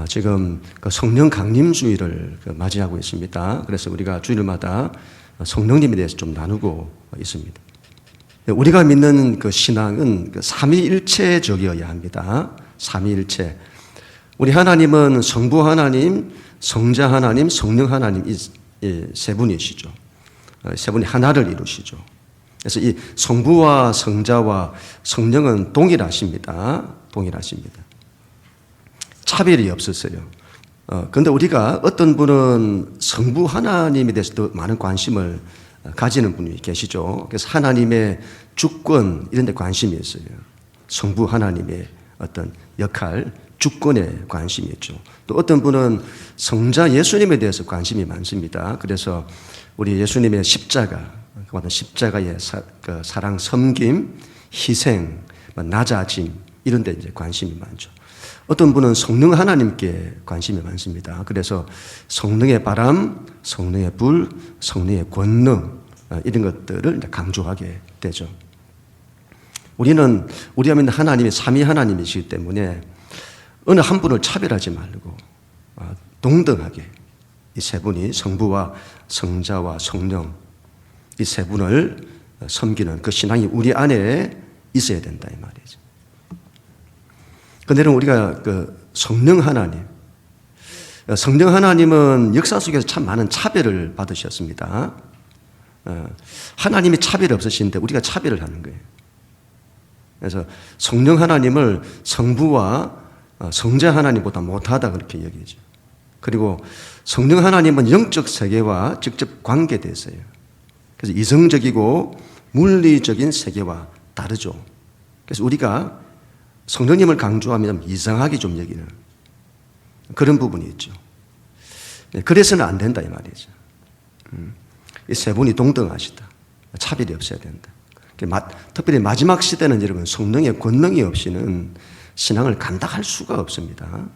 지금 그 성령 강림주의를 맞이하고 있습니다. 그래서 우리가 주일마다 성령님에 대해서 좀 나누고 있습니다. 우리가 믿는 그 신앙은 그 삼위일체적이어야 합니다. 삼위일체. 우리 하나님은 성부 하나님, 성자 하나님, 성령 하나님 이 세 분이시죠. 세 분이 하나를 이루시죠. 그래서 이 성부와 성자와 성령은 동일하십니다. 동일하십니다. 차별이 없었어요. 그런데 우리가 어떤 분은 성부 하나님에 대해서 더 많은 관심을 가지는 분이 계시죠. 그래서 하나님의 주권 이런 데 관심이 있어요. 성부 하나님의 어떤 역할, 주권에 관심이 있죠. 또 어떤 분은 성자 예수님에 대해서 관심이 많습니다. 그래서 우리 예수님의 십자가, 십자가의 사랑, 섬김, 희생, 낮아짐 이런 데 이제 관심이 많죠. 어떤 분은 성령 하나님께 관심이 많습니다. 그래서 성령의 바람, 성령의 불, 성령의 권능 이런 것들을 강조하게 되죠. 우리가 믿는 하나님이 삼위 하나님이시기 때문에 어느 한 분을 차별하지 말고 동등하게 이 세 분이 성부와 성자와 성령 이 세 분을 섬기는 그 신앙이 우리 안에 있어야 된다 이 말이죠. 그런데 우리가 그 성령 하나님은 역사 속에서 참 많은 차별을 받으셨습니다. 하나님이 차별이 없으신데 우리가 차별을 하는 거예요. 그래서 성령 하나님을 성부와 성자 하나님보다 못하다 그렇게 여기죠. 그리고 성령 하나님은 영적 세계와 직접 관계되어 있어요. 그래서 이성적이고 물리적인 세계와 다르죠. 그래서 우리가 성령님을 강조하면 이상하게 좀 여기는 그런 부분이 있죠. 그래서는 안 된다 이 말이죠. 이 세 분이 동등하시다. 차별이 없어야 된다. 특별히 마지막 시대는 여러분 성령의 권능이 없이는 신앙을 감당할 수가 없습니다.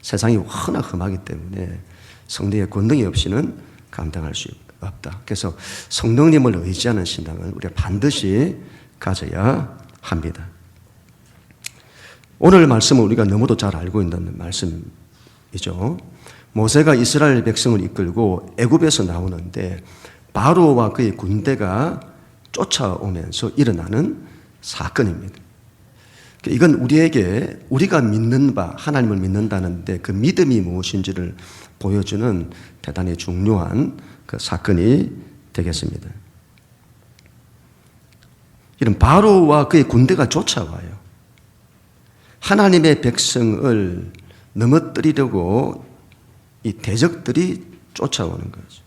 세상이 워낙 험하기 때문에 성령의 권능이 없이는 감당할 수 없다. 그래서 성령님을 의지하는 신앙을 우리가 반드시 가져야 합니다. 오늘 말씀은 우리가 너무도 잘 알고 있는 말씀이죠. 모세가 이스라엘 백성을 이끌고 애굽에서 나오는데 바로와 그의 군대가 쫓아오면서 일어나는 사건입니다. 이건 우리가 믿는 바, 하나님을 믿는다는데 그 믿음이 무엇인지를 보여주는 대단히 중요한 그 사건이 되겠습니다. 이런 바로와 그의 군대가 쫓아와요. 하나님의 백성을 넘어뜨리려고 이 대적들이 쫓아오는 거죠.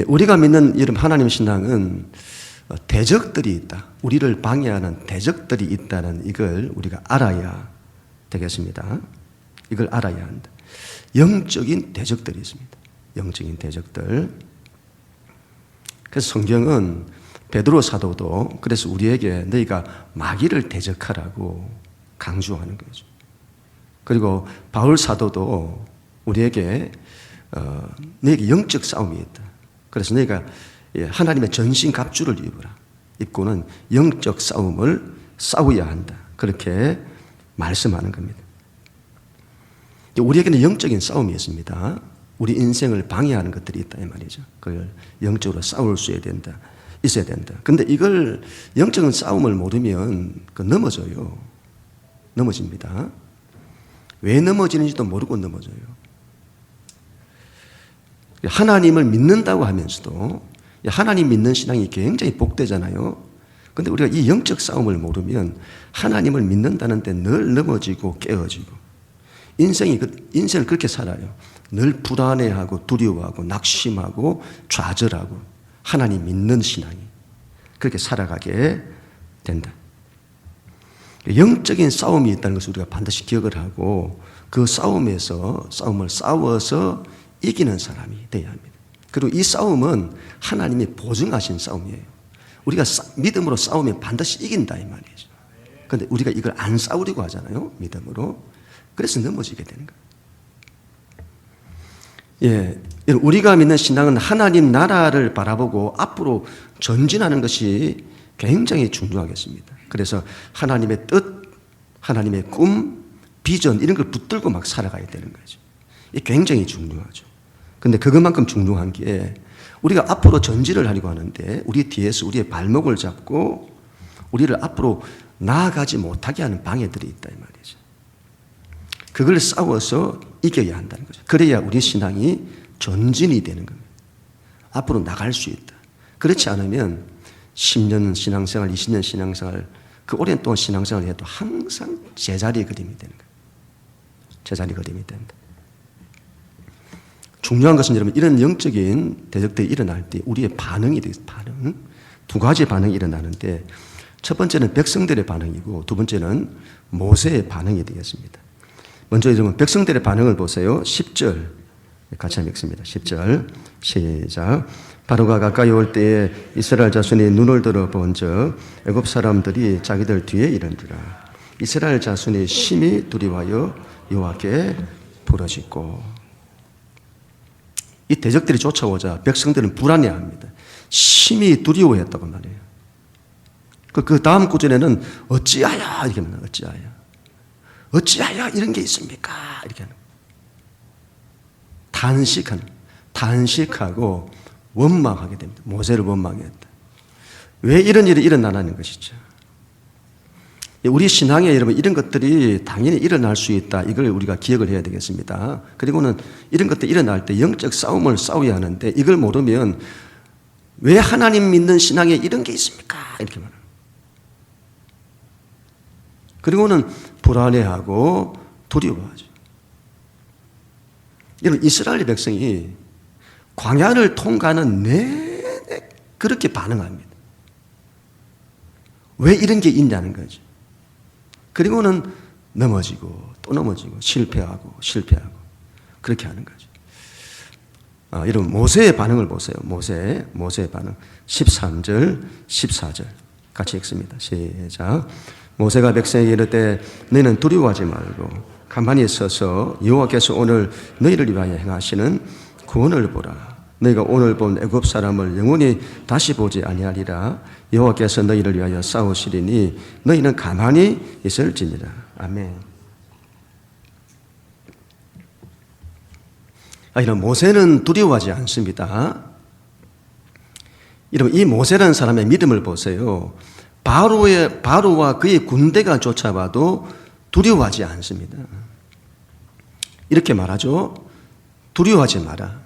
우리가 믿는 이런 하나님 신앙은 대적들이 있다. 우리를 방해하는 대적들이 있다는 이걸 우리가 알아야 되겠습니다. 이걸 알아야 한다. 영적인 대적들이 있습니다. 영적인 대적들. 그래서 성경은 베드로 사도도 그래서 우리에게 너희가 마귀를 대적하라고 강조하는 거죠. 그리고 바울 사도도 우리에게 너희에게 영적 싸움이 있다. 그래서 너희가 하나님의 전신 갑주를 입고는 영적 싸움을 싸워야 한다. 그렇게 말씀하는 겁니다. 우리에게는 영적인 싸움이 있습니다. 우리 인생을 방해하는 것들이 있다 이 말이죠. 그걸 영적으로 싸울 수 있어야 된다. 그런데 이걸 영적인 싸움을 모르면 넘어져요. 넘어집니다. 왜 넘어지는지도 모르고 넘어져요. 하나님을 믿는다고 하면서도 하나님 믿는 신앙이 굉장히 복되잖아요. 그런데 우리가 이 영적 싸움을 모르면 하나님을 믿는다는데 늘 넘어지고 깨어지고 인생을 그렇게 살아요. 늘 불안해하고 두려워하고 낙심하고 좌절하고 하나님 믿는 신앙이 그렇게 살아가게 된다. 영적인 싸움이 있다는 것을 우리가 반드시 기억을 하고 그 싸움을 싸워서 이기는 사람이 되어야 합니다. 그리고 이 싸움은 하나님이 보증하신 싸움이에요. 우리가 믿음으로 싸우면 반드시 이긴다 이 말이죠. 그런데 우리가 이걸 안 싸우려고 하잖아요. 믿음으로. 그래서 넘어지게 되는 거예요. 우리가 믿는 신앙은 하나님 나라를 바라보고 앞으로 전진하는 것이 굉장히 중요하겠습니다. 그래서 하나님의 뜻, 하나님의 꿈, 비전 이런 걸 붙들고 막 살아가야 되는 거죠. 이게 굉장히 중요하죠. 근데 그것만큼 중요한 게 우리가 앞으로 전진을 하려고 하는데 우리 뒤에서 우리의 발목을 잡고 우리를 앞으로 나아가지 못하게 하는 방해들이 있다 이 말이죠. 그걸 싸워서 이겨야 한다는 거죠. 그래야 우리 신앙이 전진이 되는 겁니다. 앞으로 나갈 수 있다. 그렇지 않으면 10년 신앙생활, 20년 신앙생활, 그 오랜 동안 신앙생활을 해도 항상 제자리 걸음이 되는 거예요. 제자리 걸음이 된다. 중요한 것은 여러분 이런 영적인 대적들이 일어날 때 우리의 반응이 되겠습니다. 반응. 두 가지 반응이 일어나는데 첫 번째는 백성들의 반응이고 두 번째는 모세의 반응이 되겠습니다. 먼저 여러분 백성들의 반응을 보세요. 10절 같이 한번 읽습니다. 10절 시작. 바로가 가까이 올 때에 이스라엘 자손이 눈을 들어 본즉 애굽 사람들이 자기들 뒤에 이른지라. 이스라엘 자손이 심히 두려워하여 여호와께 부르짖고. 이 대적들이 쫓아오자 백성들은 불안해합니다. 심히 두려워했다고 말해요. 그 다음 구절에는 어찌하여 이렇게 말해요. 어찌하여 이런 게 있습니까? 이렇게 하는 단식하고 원망하게 됩니다. 모세를 원망했다. 왜 이런 일이 일어나는 것이죠. 우리 신앙에 여러분 이런 것들이 당연히 일어날 수 있다. 이걸 우리가 기억을 해야 되겠습니다. 그리고는 이런 것들이 일어날 때 영적 싸움을 싸워야 하는데 이걸 모르면 왜 하나님 믿는 신앙에 이런 게 있습니까? 이렇게 말합니다. 그리고는 불안해하고 두려워하죠. 여러분 이스라엘 백성이 광야를 통과하는 내내 그렇게 반응합니다. 왜 이런 게 있냐는 거죠. 그리고는 넘어지고 또 넘어지고 실패하고 그렇게 하는 거죠. 여러분 모세의 반응을 보세요. 모세의 반응 13절 14절 같이 읽습니다. 시작. 모세가 백성에게 이르되 너희는 두려워하지 말고 가만히 서서 여호와께서 오늘 너희를 위하여 행하시는 구원을 보라. 너희가 오늘 본 애굽 사람을 영원히 다시 보지 아니하리라. 여호와께서 너희를 위하여 싸우시리니 너희는 가만히 있을지니라. 아멘. 이런 모세는 두려워하지 않습니다. 여러분 이 모세라는 사람의 믿음을 보세요. 바로와 그의 군대가 쫓아와도 두려워하지 않습니다. 이렇게 말하죠. 두려워하지 마라.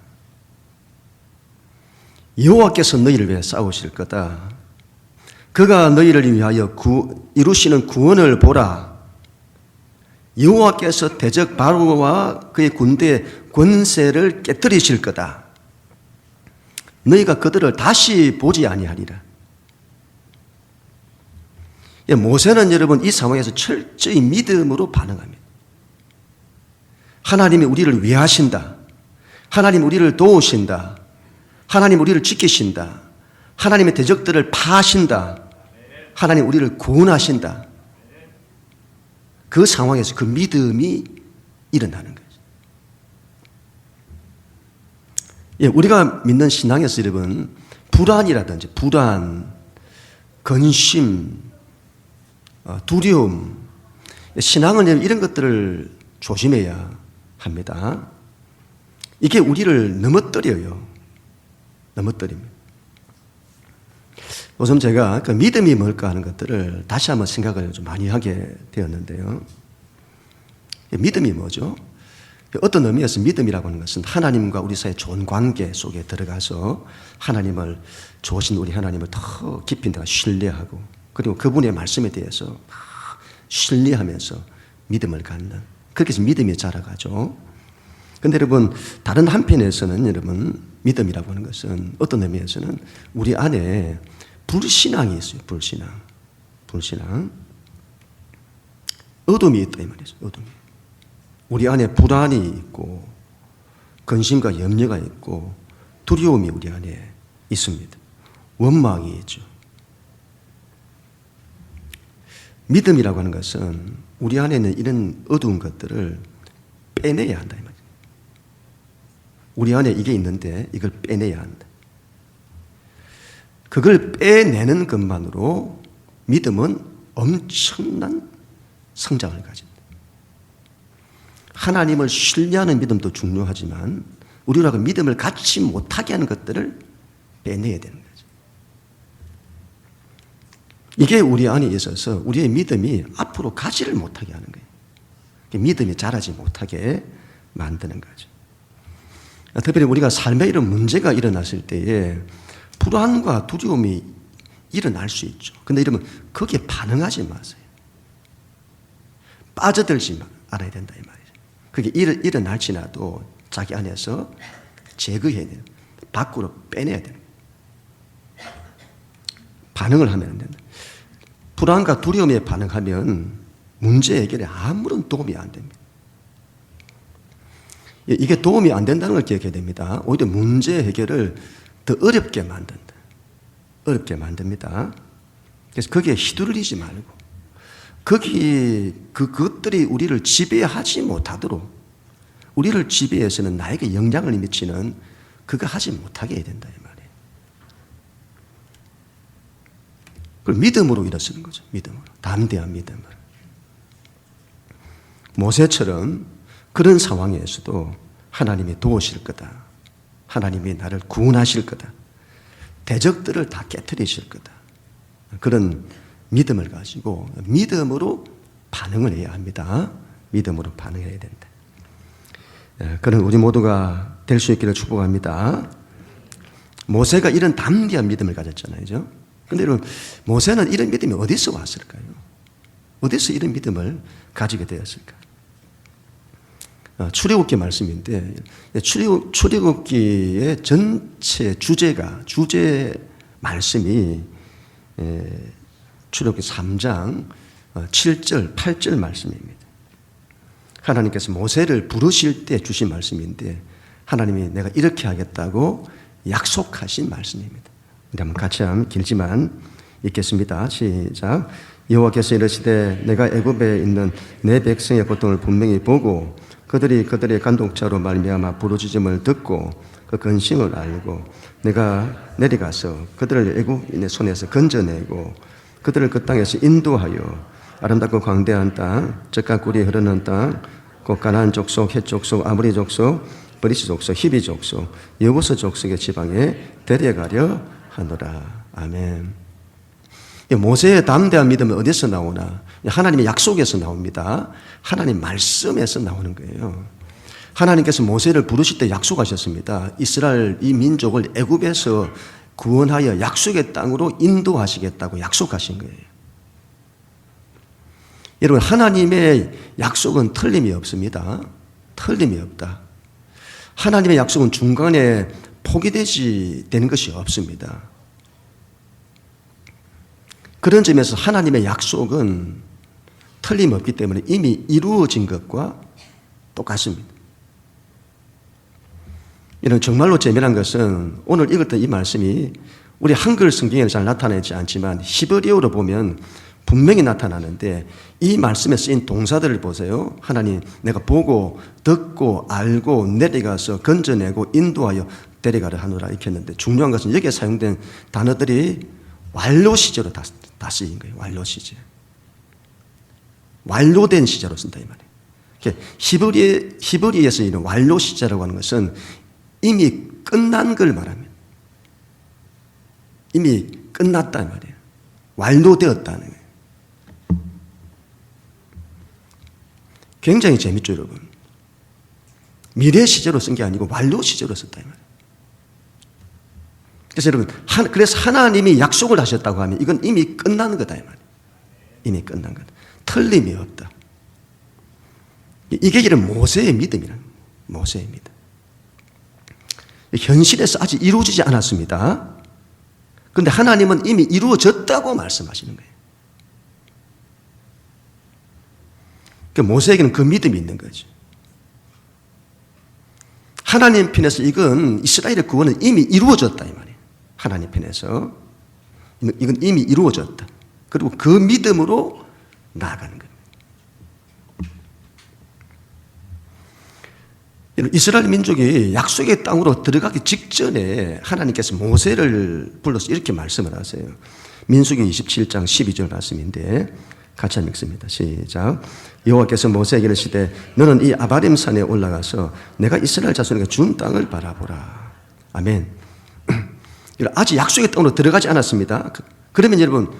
여호와께서 너희를 위해 싸우실 거다. 그가 너희를 위하여 이루시는 구원을 보라. 여호와께서 대적 바로와 그의 군대의 권세를 깨뜨리실 거다. 너희가 그들을 다시 보지 아니하리라. 모세는 여러분 이 상황에서 철저히 믿음으로 반응합니다. 하나님이 우리를 위하신다. 하나님 우리를 도우신다. 하나님 우리를 지키신다. 하나님의 대적들을 파하신다. 하나님 우리를 구원하신다. 그 상황에서 그 믿음이 일어나는 거죠. 우리가 믿는 신앙에서 여러분 불안이라든지 불안, 근심, 두려움, 신앙은 이런 것들을 조심해야 합니다. 이게 우리를 넘어뜨려요. 넘어뜨립니다. 요즘 제가 그 믿음이 뭘까 하는 것들을 다시 한번 생각을 좀 많이 하게 되었는데요. 믿음이 뭐죠? 어떤 의미에서 믿음이라고 하는 것은 하나님과 우리 사이의 좋은 관계 속에 들어가서 하나님을 좋으신 우리 하나님을 더 깊이 내가 신뢰하고 그리고 그분의 말씀에 대해서 신뢰하면서 믿음을 갖는 그렇게 해서 믿음이 자라가죠. 그런데 여러분 다른 한편에서는 여러분 믿음이라고 하는 것은 어떤 의미에서는 우리 안에 불신앙이 있어요. 불신앙. 어둠이 있다 이 말이죠. 어둠이. 우리 안에 불안이 있고 근심과 염려가 있고 두려움이 우리 안에 있습니다. 원망이 있죠. 믿음이라고 하는 것은 우리 안에 있는 이런 어두운 것들을 빼내야 한다 이 말이죠. 우리 안에 이게 있는데 이걸 빼내야 한다. 그걸 빼내는 것만으로 믿음은 엄청난 성장을 가진다. 하나님을 신뢰하는 믿음도 중요하지만 우리가 그 믿음을 갖지 못하게 하는 것들을 빼내야 되는 거죠. 이게 우리 안에 있어서 우리의 믿음이 앞으로 가지를 못하게 하는 거예요. 믿음이 자라지 못하게 만드는 거죠. 특별히 우리가 삶에 이런 문제가 일어났을 때에 불안과 두려움이 일어날 수 있죠. 근데 이러면 거기에 반응하지 마세요. 빠져들지 않아야 된다 이 말이죠. 그게 일어날지라도 자기 안에서 제거해야 돼요. 밖으로 빼내야 돼요. 반응을 하면 안 된다. 불안과 두려움에 반응하면 문제 해결에 아무런 도움이 안 됩니다. 이게 도움이 안 된다는 걸 기억해야 됩니다. 오히려 문제 해결을 더 어렵게 만든다. 어렵게 만듭니다. 그래서 거기에 휘둘리지 말고 그것들이 우리를 지배하지 못하도록 우리를 지배해서는 나에게 영향을 미치는 그거 하지 못하게 해야 된다 이 말이에요. 그걸 믿음으로 일어서는 거죠. 믿음으로. 담대한 믿음으로. 모세처럼 그런 상황에서도 하나님이 도우실 거다. 하나님이 나를 구원하실 거다. 대적들을 다 깨트리실 거다. 그런 믿음을 가지고 믿음으로 반응을 해야 합니다. 믿음으로 반응해야 된다. 그런 우리 모두가 될 수 있기를 축복합니다. 모세가 이런 담대한 믿음을 가졌잖아요. 그런데 여러분, 모세는 이런 믿음이 어디서 왔을까요? 어디서 이런 믿음을 가지게 되었을까? 출애굽기 말씀인데 출애굽기의 전체 주제 말씀이 출애굽기 3장 7절 8절 말씀입니다. 하나님께서 모세를 부르실 때 주신 말씀인데 하나님이 내가 이렇게 하겠다고 약속하신 말씀입니다. 우리 한번 같이 하면 길지만 읽겠습니다. 시작. 여호와께서 이르시되 내가 애굽에 있는 내 백성의 고통을 분명히 보고 그들이 그들의 간독자로 말미암아 부르짖음을 듣고 그 근심을 알고 내가 내려가서 그들을 애굽인의 손에서 건져내고 그들을 그 땅에서 인도하여 아름답고 광대한 땅, 젖과 꿀이 흐르는 땅, 곧 가나안 족속, 헷 족속, 아모리 족속, 브리스 족속, 히비 족속, 여부스 족속의 지방에 데려가려 하노라. 아멘. 모세의 담대한 믿음은 어디서 나오나? 하나님의 약속에서 나옵니다. 하나님 말씀에서 나오는 거예요. 하나님께서 모세를 부르실 때 약속하셨습니다. 이스라엘 이 민족을 애굽에서 구원하여 약속의 땅으로 인도하시겠다고 약속하신 거예요. 여러분, 하나님의 약속은 틀림이 없습니다. 틀림이 없다. 하나님의 약속은 중간에 되는 것이 없습니다. 그런 점에서 하나님의 약속은 틀림없기 때문에 이미 이루어진 것과 똑같습니다. 이런 정말로 재미난 것은 오늘 읽었던 이 말씀이 우리 한글 성경에는 잘 나타나지 않지만 히브리어로 보면 분명히 나타나는데 이 말씀에 쓰인 동사들을 보세요. 하나님 내가 보고 듣고 알고 내려가서 건져내고 인도하여 데려가려 하노라 이렇게 했는데 중요한 것은 여기에 사용된 단어들이 완료 시제로 다 쓰인 거예요. 완료 시제. 완료된 시제로 쓴다 이 말이에요. 히브리에서 이런 완료 시제라고 하는 것은 이미 끝난 걸 말합니다. 이미 끝났다 이 말이에요. 완료되었다는 거예요. 굉장히 재밌죠, 여러분. 미래 시제로 쓴 게 아니고 완료 시제로 썼다 이 말이에요. 그래서 여러분, 그래서 하나님이 약속을 하셨다고 하면 이건 이미 끝난 거다 이 말이에요. 이미 끝난 거다. 틀림이 없다. 이게 이런 모세의 믿음이라는 거예요. 모세의 믿음. 현실에서 아직 이루어지지 않았습니다. 그런데 하나님은 이미 이루어졌다고 말씀하시는 거예요. 모세에게는 그 믿음이 있는 거죠. 하나님 편에서 이건 이스라엘의 구원은 이미 이루어졌다 이 말이에요. 하나님 편에서 이건 이미 이루어졌다. 그리고 그 믿음으로 나아가는 거예요. 이스라엘 민족이 약속의 땅으로 들어가기 직전에 하나님께서 모세를 불러서 이렇게 말씀을 하세요. 민수기 27장 12절 말씀인데 같이 한번 읽습니다. 시작. 여호와께서 모세에게 이르시되 너는 이 아바림 산에 올라가서 내가 이스라엘 자손에게 준 땅을 바라보라. 아멘. 아직 약속의 땅으로 들어가지 않았습니다. 그러면 여러분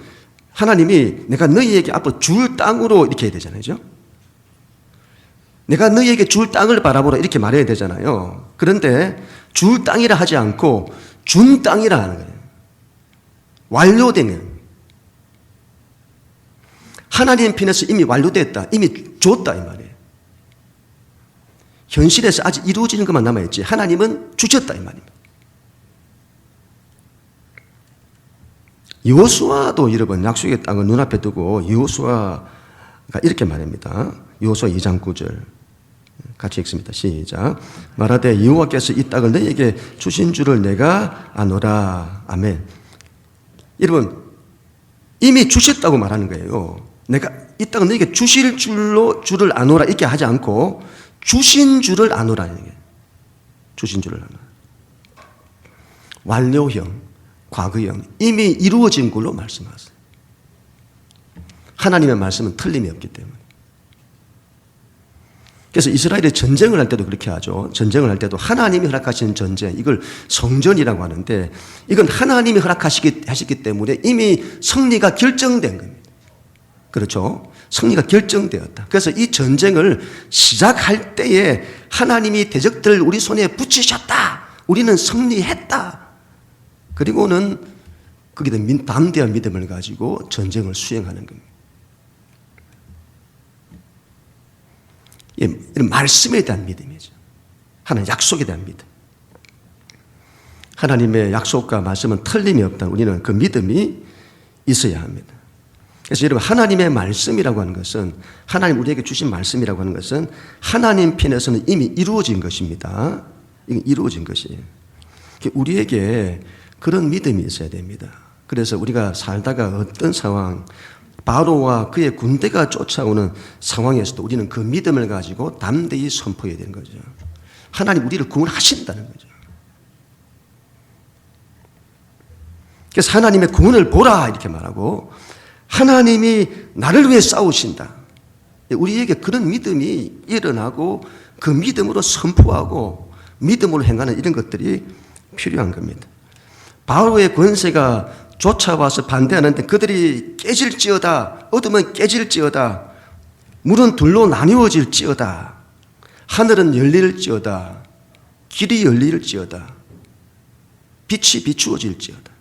하나님이 내가 너희에게 앞으로 줄 땅으로 이렇게 해야 되잖아요. 그죠? 내가 너희에게 줄 땅을 바라보라 이렇게 말해야 되잖아요. 그런데 줄 땅이라 하지 않고 준 땅이라 하는 거예요. 완료되면 하나님 편에서 이미 완료됐다. 이미 줬다 이 말이에요. 현실에서 아직 이루어지는 것만 남아있지 하나님은 주셨다 이 말입니다. 여호수아도 여러분 약속의 땅을 눈앞에 두고 여호수아가 이렇게 말합니다. 여호수아 2장 9절 같이 읽습니다. 시작. 말하되 여호와께서 이 땅을 너희에게 주신 줄을 내가 아노라. 아멘. 여러분 이미 주셨다고 말하는 거예요. 내가 이 땅을 너희에게 주실 줄을 아노라 이렇게 하지 않고 주신 줄을 아노라. 주신 줄을 아노라. 완료형, 과거형, 이미 이루어진 걸로 말씀하세요. 하나님의 말씀은 틀림이 없기 때문에. 그래서 이스라엘이 전쟁을 할 때도 그렇게 하죠. 전쟁을 할 때도 하나님이 허락하시는 전쟁, 이걸 성전이라고 하는데 이건 하나님이 허락하셨기 때문에 이미 승리가 결정된 겁니다. 그렇죠? 승리가 결정되었다. 그래서 이 전쟁을 시작할 때에 하나님이 대적들을 우리 손에 붙이셨다. 우리는 승리했다. 그리고는 거기다 담대한 믿음을 가지고 전쟁을 수행하는 겁니다. 이런 말씀에 대한 믿음이죠. 하나님 약속에 대한 믿음. 하나님의 약속과 말씀은 틀림이 없다. 우리는 그 믿음이 있어야 합니다. 그래서 여러분 하나님의 말씀이라고 하는 것은 하나님 우리에게 주신 말씀이라고 하는 것은 하나님 편에서는 이미 이루어진 것입니다. 이건 이루어진 것이에요. 우리에게 그런 믿음이 있어야 됩니다. 그래서 우리가 살다가 어떤 상황, 바로와 그의 군대가 쫓아오는 상황에서도 우리는 그 믿음을 가지고 담대히 선포해야 되는 거죠. 하나님 우리를 구원하신다는 거죠. 그래서 하나님의 구원을 보라 이렇게 말하고 하나님이 나를 위해 싸우신다. 우리에게 그런 믿음이 일어나고 그 믿음으로 선포하고 믿음으로 행하는 이런 것들이 필요한 겁니다. 바로의 권세가 쫓아와서 반대하는데 그들이 깨질지어다. 어둠은 깨질지어다. 물은 둘로 나뉘어질지어다. 하늘은 열릴지어다. 길이 열릴지어다. 빛이 비추어질지어다.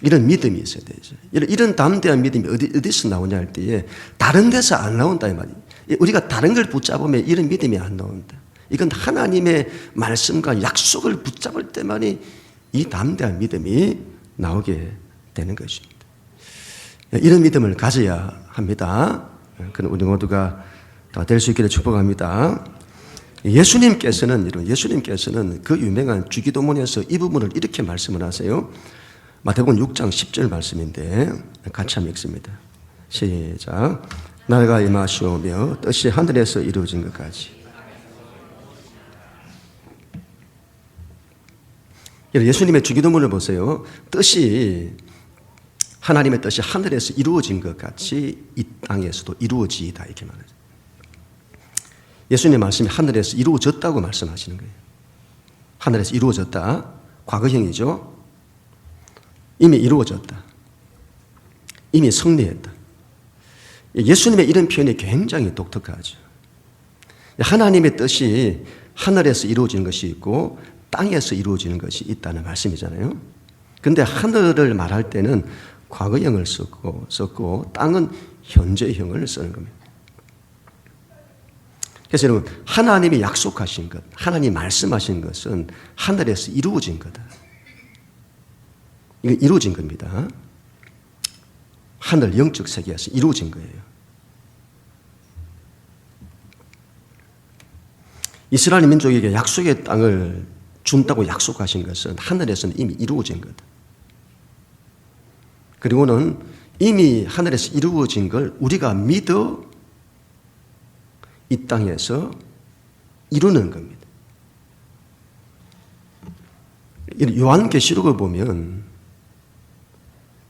이런 믿음이 있어야 되죠. 이런 담대한 믿음이 어디서 나오냐 할 때에 다른 데서 안 나온다 이 말이에요. 우리가 다른 걸 붙잡으면 이런 믿음이 안 나온다. 이건 하나님의 말씀과 약속을 붙잡을 때만이 이 담대한 믿음이 나오게 되는 것입니다. 이런 믿음을 가져야 합니다. 그럼 우리 모두가 다 될 수 있기를 축복합니다. 예수님께서는 그 유명한 주기도문에서 이 부분을 이렇게 말씀을 하세요. 마태복음 6장 10절 말씀인데 같이 한번 읽습니다. 시작. 나라가 임하시오며 뜻이 하늘에서 이루어진 것 같이. 예수님의 주기도문을 보세요. 하나님의 뜻이 하늘에서 이루어진 것 같이 이 땅에서도 이루어지이다 이렇게 말하죠. 예수님의 말씀이 하늘에서 이루어졌다고 말씀하시는 거예요. 하늘에서 이루어졌다. 과거형이죠. 이미 이루어졌다. 이미 승리했다. 예수님의 이런 표현이 굉장히 독특하죠. 하나님의 뜻이 하늘에서 이루어지는 것이 있고 땅에서 이루어지는 것이 있다는 말씀이잖아요. 그런데 하늘을 말할 때는 과거형을 썼고 땅은 현재형을 쓰는 겁니다. 그래서 여러분 하나님이 약속하신 것, 하나님이 말씀하신 것은 하늘에서 이루어진 거다. 이거 이루어진 겁니다. 하늘 영적 세계에서 이루어진 거예요. 이스라엘 민족에게 약속의 땅을 준다고 약속하신 것은 하늘에서는 이미 이루어진 거다. 그리고는 이미 하늘에서 이루어진 걸 우리가 믿어 이 땅에서 이루는 겁니다. 요한계시록을 보면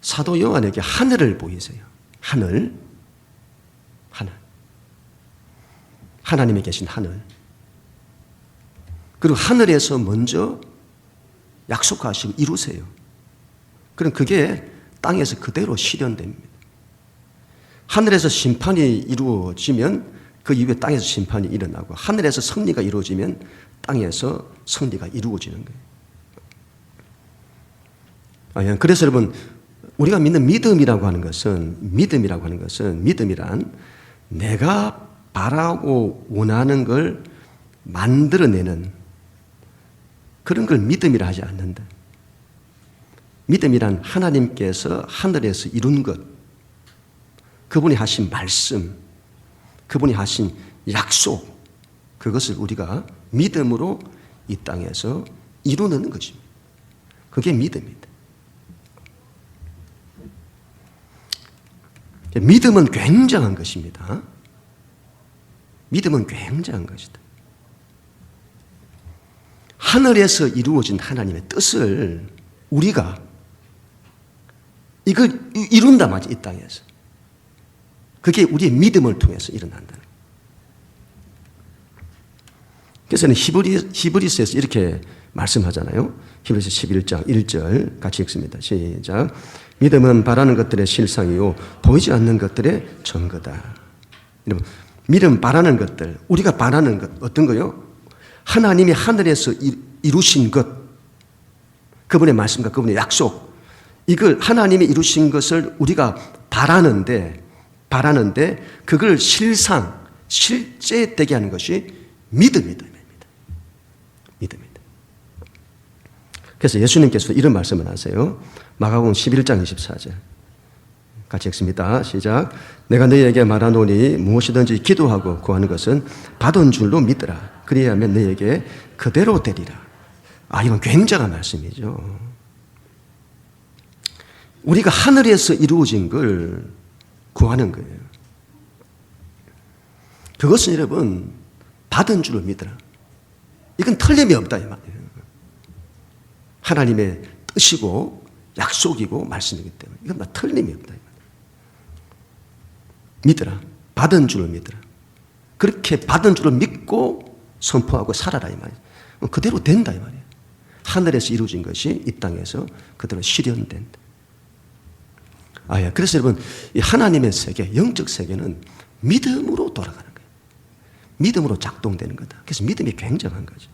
사도 요한에게 하늘을 보이세요. 하늘. 하나님이 계신 하늘. 그리고 하늘에서 먼저 약속하시고 이루세요. 그럼 그게 땅에서 그대로 실현됩니다. 하늘에서 심판이 이루어지면 그 이후에 땅에서 심판이 일어나고, 하늘에서 승리가 이루어지면 땅에서 승리가 이루어지는 거예요. 그래서 여러분, 우리가 믿는 믿음이라고 하는 것은, 믿음이란 내가 바라고 원하는 걸 만들어내는 그런 걸 믿음이라 하지 않는다. 믿음이란 하나님께서 하늘에서 이룬 것, 그분이 하신 말씀, 그분이 하신 약속, 그것을 우리가 믿음으로 이 땅에서 이루는 것입니다. 그게 믿음입니다. 믿음은 굉장한 것입니다. 믿음은 굉장한 것이다. 하늘에서 이루어진 하나님의 뜻을 우리가 이걸 이룬단 말이지, 이 땅에서. 그게 우리의 믿음을 통해서 일어난다. 그래서 히브리서에서 이렇게 말씀하잖아요. 히브리서 11장 1절 같이 읽습니다. 시작. 믿음은 바라는 것들의 실상이요 보이지 않는 것들의 증거다. 여러분, 믿음 바라는 것들, 우리가 바라는 것 어떤 거요? 하나님이 하늘에서 이루신 것, 그분의 말씀과 그분의 약속, 이걸 하나님이 이루신 것을 우리가 바라는데 그걸 실제 되게 하는 것이 믿음이다. 그래서 예수님께서 이런 말씀을 하세요. 마가복음 11장 24절 같이 읽습니다. 시작. 내가 너희에게 말하노니 무엇이든지 기도하고 구하는 것은 받은 줄로 믿으라. 그리하면 너희에게 그대로 되리라. 이건 굉장한 말씀이죠. 우리가 하늘에서 이루어진 걸 구하는 거예요. 그것은 여러분 받은 줄로 믿으라. 이건 틀림이 없다 이 말이에요. 하나님의 뜻이고 약속이고 말씀이기 때문에 이건 다 틀림이 없다 이 말이에요. 믿으라. 받은 줄로 믿으라. 그렇게 받은 줄로 믿고 선포하고 살아라 이 말이에요. 그대로 된다 이 말이에요. 하늘에서 이루어진 것이 이 땅에서 그대로 실현된다. 그래서 여러분, 이 하나님의 세계, 영적 세계는 믿음으로 돌아가는 거예요. 믿음으로 작동되는 거다. 그래서 믿음이 굉장한 거죠.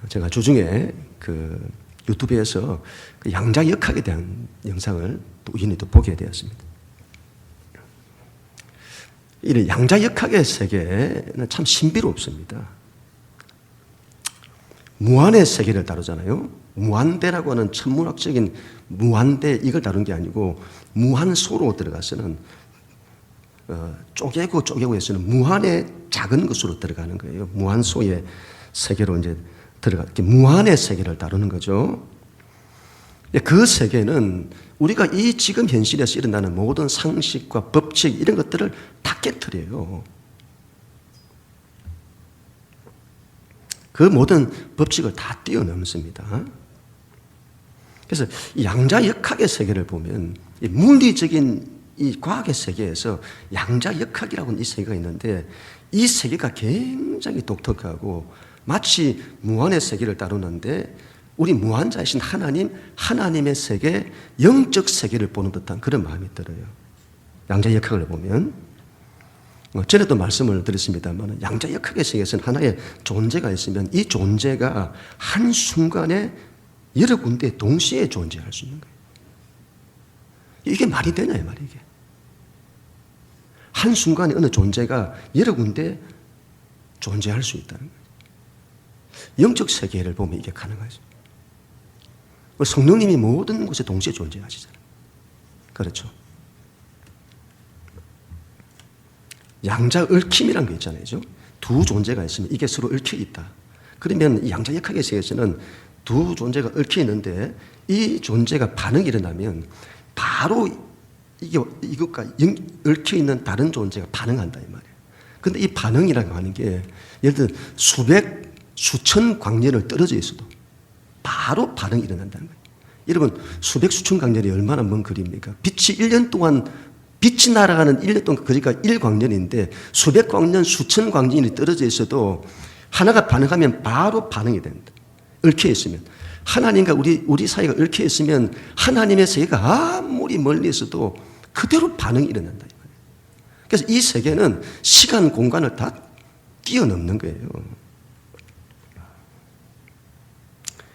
제가 주중에 그 유튜브에서 그 양자역학에 대한 영상을 또 우연히 또 보게 되었습니다. 이 양자역학의 세계는 참 신비롭습니다. 무한의 세계를 다루잖아요. 무한대라고 하는 천문학적인 무한대, 이걸 다룬 게 아니고 무한소로 들어가서는 쪼개고 해서는 무한의 작은 것으로 들어가는 거예요. 무한소의 세계로 이제 무한의 세계를 다루는 거죠. 그 세계는 우리가 이 지금 현실에서 일어나는 모든 상식과 법칙 이런 것들을 다 깨트려요. 그 모든 법칙을 다 뛰어넘습니다. 그래서 이 양자역학의 세계를 보면 이 물리적인 이 과학의 세계에서 양자역학이라고 이 세계가 있는데 이 세계가 굉장히 독특하고 마치 무한의 세계를 다루는데 우리 무한자이신 하나님의 세계, 영적 세계를 보는 듯한 그런 마음이 들어요. 양자역학을 보면 전에도 말씀을 드렸습니다만 양자역학의 세계에서는 하나의 존재가 있으면 이 존재가 한순간에 여러 군데 동시에 존재할 수 있는 거예요. 이게 말이 되냐 이 말이에요. 이게. 한순간에 어느 존재가 여러 군데 존재할 수 있다는 거예요. 영적 세계를 보면 이게 가능하죠. 성령님이 모든 곳에 동시에 존재하시잖아요. 그렇죠. 양자 얽힘이라는 게 있잖아요. 두 존재가 있으면 이게 서로 얽혀 있다. 그러면 이 양자역학의 세계에서는 두 존재가 얽혀 있는데 이 존재가 반응이 일어나면 바로 이것과 얽혀 있는 다른 존재가 반응한다 이 말이에요. 그런데 이 반응이라고 하는 게 예를 들어 수천 광년을 떨어져 있어도 바로 반응이 일어난다는 거예요. 여러분 수천 광년이 얼마나 먼 거리입니까? 빛이 1년 동안 빛이 날아가는 1년 동안, 그러니까 1광년인데 수백 광년, 수천 광년이 떨어져 있어도 하나가 반응하면 바로 반응이 된다. 얽혀 있으면. 하나님과 우리 사이가 얽혀 있으면 하나님의 세계가 아무리 멀리 있어도 그대로 반응이 일어난다. 그래서 이 세계는 시간, 공간을 다 뛰어넘는 거예요.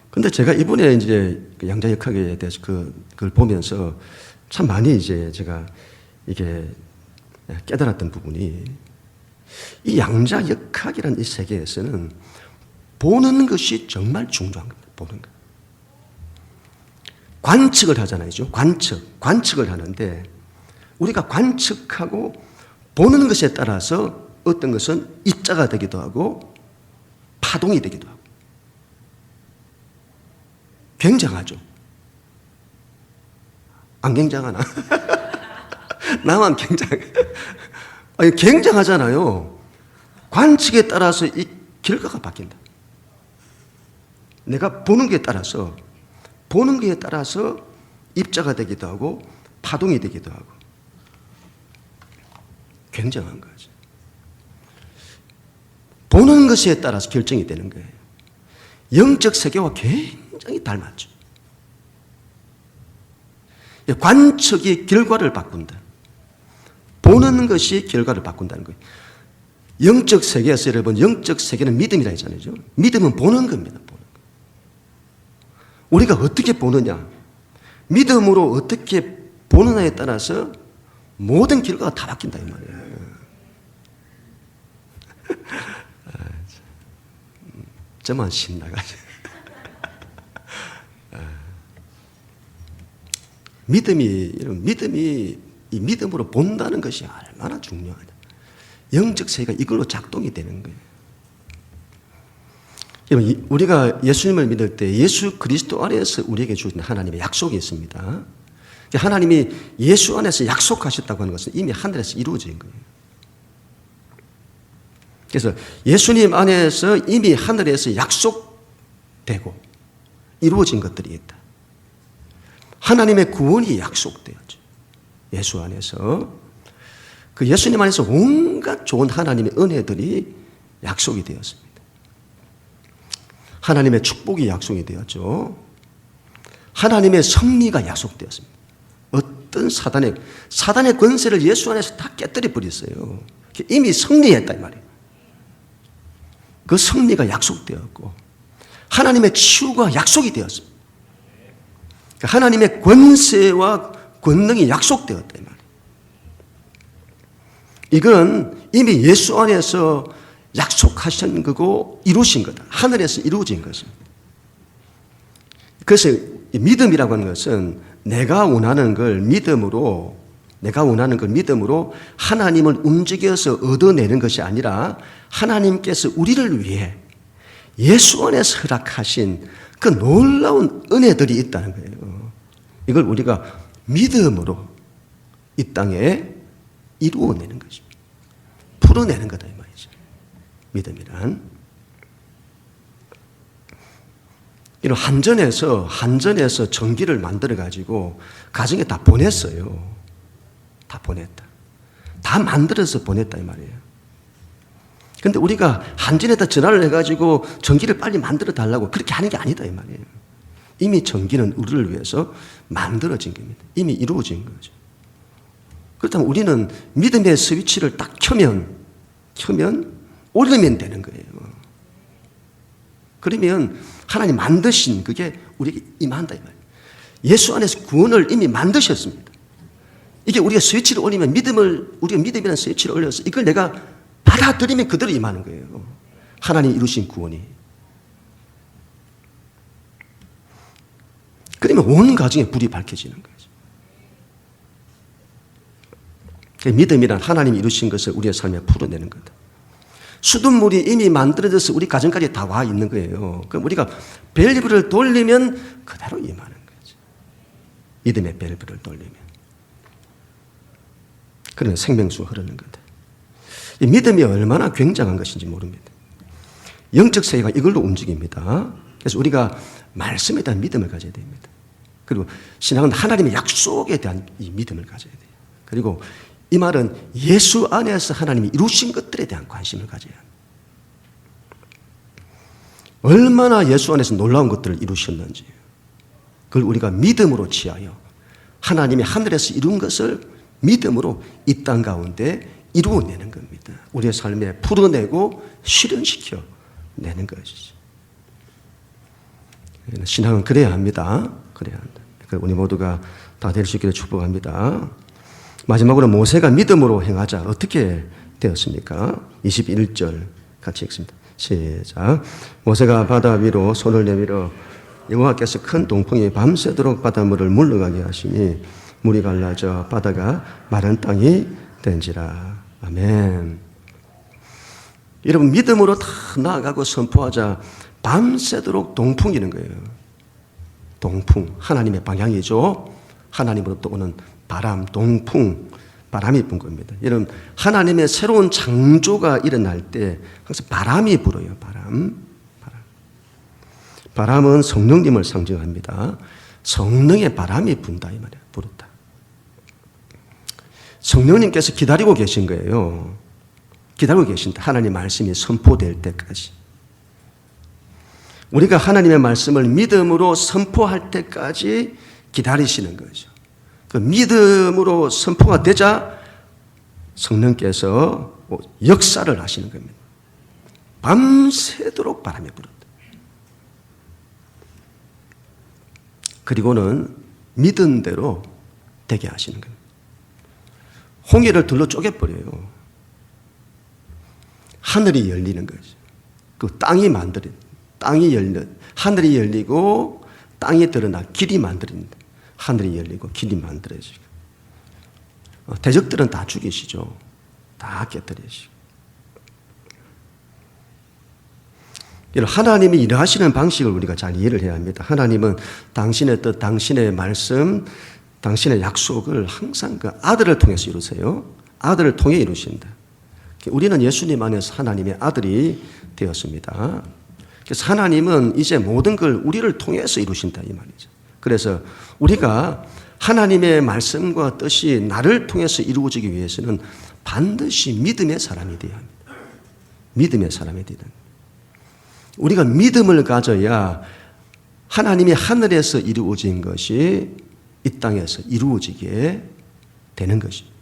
근데 제가 이번에 이제 양자역학에 대해서 그걸 보면서 참 많이 이제 제가 이게 깨달았던 부분이, 이 양자역학이라는 이 세계에서는 보는 것이 정말 중요한 겁니다. 보는 것. 관측을 하잖아요. 관측을 하는데 우리가 관측하고 보는 것에 따라서 어떤 것은 입자가 되기도 하고 파동이 되기도 하고. 굉장하죠. 안 굉장하나? 나만 굉장해. 아니, 굉장하잖아요. 관측에 따라서 이 결과가 바뀐다. 내가 보는 것에 따라서 입자가 되기도 하고 파동이 되기도 하고. 굉장한 거죠. 보는 것에 따라서 결정이 되는 거예요. 영적 세계와 굉장히 닮았죠. 관측이 결과를 바꾼다. 보는 것이 결과를 바꾼다는 거예요. 영적 세계에서 여러분, 영적 세계는 믿음이라 했잖아요. 믿음은 보는 겁니다. 보는 거. 우리가 어떻게 보느냐, 믿음으로 어떻게 보느냐에 따라서 모든 결과가 다 바뀐다 이 말이에요. 저만 신나가지고. 믿음이 이 믿음으로 본다는 것이 얼마나 중요하다. 영적 세계가 이걸로 작동이 되는 거예요. 여러분, 우리가 예수님을 믿을 때 예수 그리스도 안에서 우리에게 주신 하나님의 약속이 있습니다. 하나님이 예수 안에서 약속하셨다고 하는 것은 이미 하늘에서 이루어진 거예요. 그래서 예수님 안에서 이미 하늘에서 약속되고 이루어진 것들이 있다. 하나님의 구원이 약속되었죠. 예수 안에서. 그 예수님 안에서 온갖 좋은 하나님의 은혜들이 약속이 되었습니다. 하나님의 축복이 약속이 되었죠. 하나님의 승리가 약속되었습니다. 어떤 사단의 권세를 예수 안에서 다 깨뜨려 버렸어요. 이미 승리했다 이 말이에요. 그 승리가 약속되었고 하나님의 치유가 약속이 되었습니다. 하나님의 권세와 권능이 약속되었다 이 말이에요. 이건 이미 예수 안에서 약속하신 거고 이루신 거다. 하늘에서 이루어진 것입니다. 그래서 믿음이라고 하는 것은 내가 원하는 걸 믿음으로 하나님을 움직여서 얻어내는 것이 아니라 하나님께서 우리를 위해 예수 안에서 허락하신 그 놀라운 은혜들이 있다는 거예요. 이걸 우리가 믿음으로 이 땅에 이루어내는 것입니다. 풀어내는 거다 이 말이죠. 믿음이란. 이런 한전에서 전기를 만들어 가지고 가정에 다 보냈어요. 다 보냈다. 다 만들어서 보냈다 이 말이에요. 그런데 우리가 한전에다 전화를 해가지고 전기를 빨리 만들어 달라고 그렇게 하는 게 아니다 이 말이에요. 이미 전기는 우리를 위해서 만들어진 겁니다. 이미 이루어진 거죠. 그렇다면 우리는 믿음의 스위치를 딱 켜면 올리면 되는 거예요. 그러면 하나님 만드신 그게 우리에게 임한다 이 말이에요. 예수 안에서 구원을 이미 만드셨습니다. 이게 우리가 스위치를 올리면 우리가 믿음이라는 스위치를 올려서 이걸 내가 받아들이면 그대로 임하는 거예요. 하나님이 이루신 구원이. 그러면 온 가정에 불이 밝혀지는 거죠. 믿음이란 하나님이 이루신 것을 우리의 삶에 풀어내는 거다. 수돗물이 이미 만들어져서 우리 가정까지 다 와 있는 거예요. 그럼 우리가 밸브를 돌리면 그대로 임하는 거죠. 믿음의 밸브를 돌리면. 그러면 생명수가 흐르는 거다. 이 믿음이 얼마나 굉장한 것인지 모릅니다. 영적 세계가 이걸로 움직입니다. 그래서 우리가 말씀에 대한 믿음을 가져야 됩니다. 그리고 신앙은 하나님의 약속에 대한 이 믿음을 가져야 돼요. 그리고 이 말은 예수 안에서 하나님이 이루신 것들에 대한 관심을 가져야 합니다. 얼마나 예수 안에서 놀라운 것들을 이루셨는지 그걸 우리가 믿음으로 취하여 하나님이 하늘에서 이룬 것을 믿음으로 이 땅 가운데 이루어내는 겁니다. 우리의 삶에 풀어내고 실현시켜 내는 것이죠. 신앙은 그래야 합니다. 그래야 한다. 우리 모두가 다 될 수 있기를 축복합니다. 마지막으로 모세가 믿음으로 행하자. 어떻게 되었습니까? 21절 같이 읽습니다. 시작. 모세가 바다 위로 손을 내밀어 여호와께서 큰 동풍이 밤새도록 바닷물을 물러가게 하시니 물이 갈라져 바다가 마른 땅이 된지라. 아멘. 여러분 믿음으로 다 나아가고 선포하자. 밤새도록 동풍이는 거예요. 동풍, 하나님의 방향이죠. 하나님으로부터 오는 바람, 동풍, 바람이 분 겁니다. 여러분 하나님의 새로운 창조가 일어날 때 항상 바람이 불어요. 바람은 성령님을 상징합니다. 성령의 바람이 분다 이 말이에요. 부르다. 성령님께서 기다리고 계신 거예요. 기다리고 계신다. 하나님 말씀이 선포될 때까지. 우리가 하나님의 말씀을 믿음으로 선포할 때까지 기다리시는 거죠. 그 믿음으로 선포가 되자 성령께서 역사를 하시는 겁니다. 밤새도록 바람이 불었다. 그리고는 믿은 대로 되게 하시는 겁니다. 홍해를 둘러 쪼개버려요. 하늘이 열리는 거죠. 그 땅이 열리는, 하늘이 열리고 땅이 드러나 길이 만들어집니다. 하늘이 열리고 길이 만들어지고. 대적들은 다 죽이시죠. 다 깨뜨리시고. 하나님이 일하시는 방식을 우리가 잘 이해를 해야 합니다. 하나님은 당신의 뜻, 당신의 말씀, 당신의 약속을 항상 그 아들을 통해서 이루세요. 아들을 통해 이루신다. 우리는 예수님 안에서 하나님의 아들이 되었습니다. 그래서 하나님은 이제 모든 걸 우리를 통해서 이루신다 이 말이죠. 그래서 우리가 하나님의 말씀과 뜻이 나를 통해서 이루어지기 위해서는 반드시 믿음의 사람이 되어야 합니다. 믿음의 사람이 되어야 합니다. 우리가 믿음을 가져야 하나님이 하늘에서 이루어진 것이 이 땅에서 이루어지게 되는 것입니다.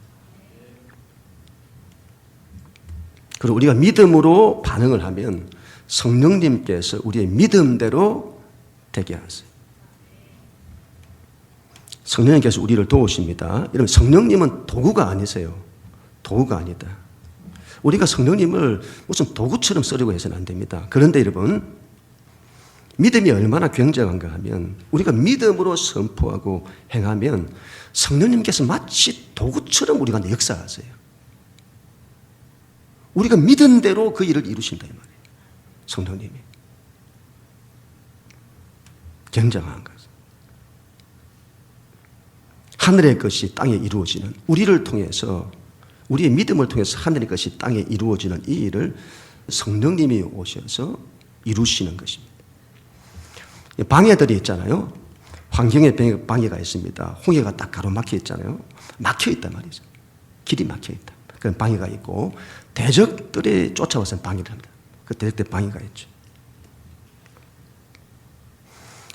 그리고 우리가 믿음으로 반응을 하면 성령님께서 우리의 믿음대로 되게 하세요. 성령님께서 우리를 도우십니다. 여러분 성령님은 도구가 아니세요. 도구가 아니다. 우리가 성령님을 무슨 도구처럼 쓰려고 해서는 안 됩니다. 그런데 여러분 믿음이 얼마나 굉장한가 하면 우리가 믿음으로 선포하고 행하면 성령님께서 마치 도구처럼 우리 가운데 역사하세요. 우리가 믿은 대로 그 일을 이루신다 이 말이에요. 성령님이. 굉장한 것. 하늘의 것이 땅에 이루어지는 우리를 통해서 우리의 믿음을 통해서 하늘의 것이 땅에 이루어지는 이 일을 성령님이 오셔서 이루시는 것입니다. 방해들이 있잖아요. 환경에 방해가 있습니다. 홍해가 딱 가로막혀 있잖아요. 막혀 있단 말이죠. 길이 막혀 있다. 그런 방해가 있고 대적들이 쫓아와서 방해를 합니다. 그 대적들 방해가 있죠.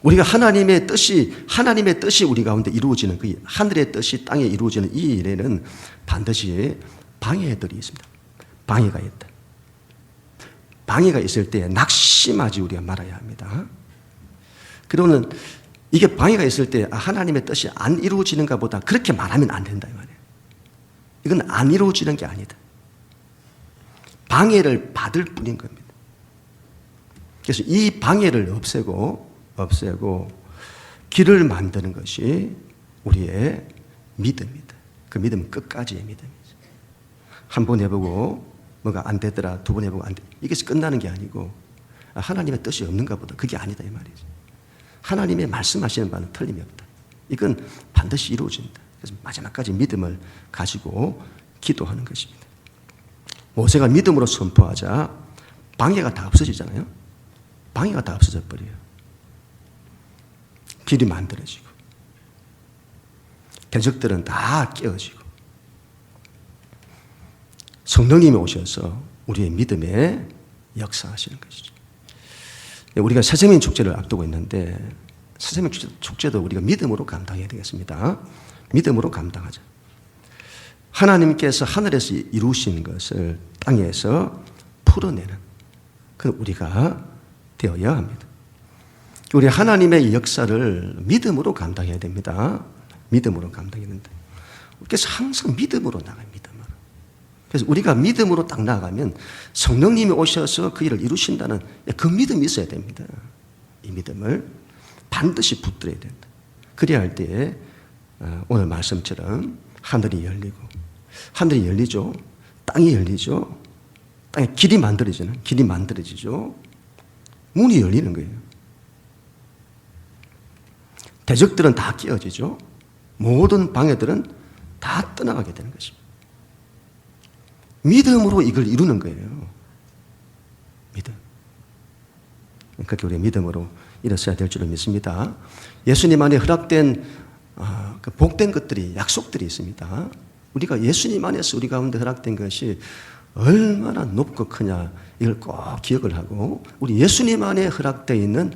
우리가 하나님의 뜻이 우리 가운데 이루어지는 그 하늘의 뜻이 땅에 이루어지는 이 일에는 반드시 방해들이 있습니다. 방해가 있다. 방해가 있을 때 낙심하지 우리가 말아야 합니다. 그러면 이게 방해가 있을 때 하나님의 뜻이 안 이루어지는가 보다 그렇게 말하면 안 된다 이 말이에요. 이건 안 이루어지는 게 아니다. 방해를 받을 뿐인 겁니다. 그래서 이 방해를 없애고 길을 만드는 것이 우리의 믿음이다. 그 믿음은 끝까지의 믿음이죠. 한 번 해보고 뭐가 안 되더라, 두 번 해보고 안 돼. 이게 끝나는 게 아니고 하나님의 뜻이 없는가 보다. 그게 아니다 이 말이죠. 하나님의 말씀하시는 바는 틀림이 없다. 이건 반드시 이루어진다. 그래서 마지막까지 믿음을 가지고 기도하는 것입니다. 모세가 믿음으로 선포하자 방해가 다 없어지잖아요. 방해가 다 없어져 버려요. 길이 만들어지고 대적들은 다 깨어지고 성령님이 오셔서 우리의 믿음에 역사하시는 것이죠. 우리가 새세민 축제를 앞두고 있는데 새세민 축제도 우리가 믿음으로 감당해야 되겠습니다. 믿음으로 감당하자. 하나님께서 하늘에서 이루신 것을 땅에서 풀어내는 그 우리가 되어야 합니다. 우리 하나님의 역사를 믿음으로 감당해야 됩니다. 믿음으로 감당해야 된다. 그래서 항상 믿음으로 나가요. 믿음으로. 그래서 우리가 믿음으로 딱 나가면 성령님이 오셔서 그 일을 이루신다는 그 믿음이 있어야 됩니다. 이 믿음을 반드시 붙들어야 된다. 그래야 할 때에 오늘 말씀처럼 하늘이 열리고, 하늘이 열리죠. 땅이 열리죠. 땅에 길이 만들어지죠. 문이 열리는 거예요. 대적들은 다 깨어지죠. 모든 방해들은 다 떠나가게 되는 것입니다. 믿음으로 이걸 이루는 거예요. 믿음. 그렇게 우리 믿음으로 일어서야 될 줄을 믿습니다. 예수님 안에 허락된 그 복된 것들이, 약속들이 있습니다. 우리가 예수님 안에서 우리 가운데 허락된 것이 얼마나 높고 크냐, 이걸 꼭 기억을 하고, 우리 예수님 안에 허락되어 있는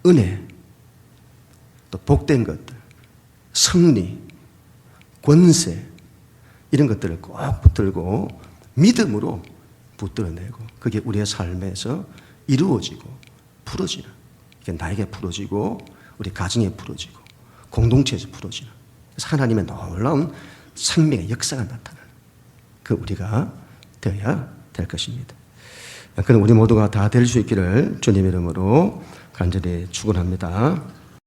은혜, 또 복된 것들, 승리, 권세, 이런 것들을 꼭 붙들고 믿음으로 붙들어내고, 그게 우리의 삶에서 이루어지고 풀어지는, 이게 나에게 풀어지고 우리 가정에 풀어지고 공동체에서 풀어지는, 그래서 하나님의 놀라운 생명의 역사가 나타나는 그 우리가 되어야 될 것입니다. 그럼 우리 모두가 다 될 수 있기를 주님 이름으로 간절히 축원합니다.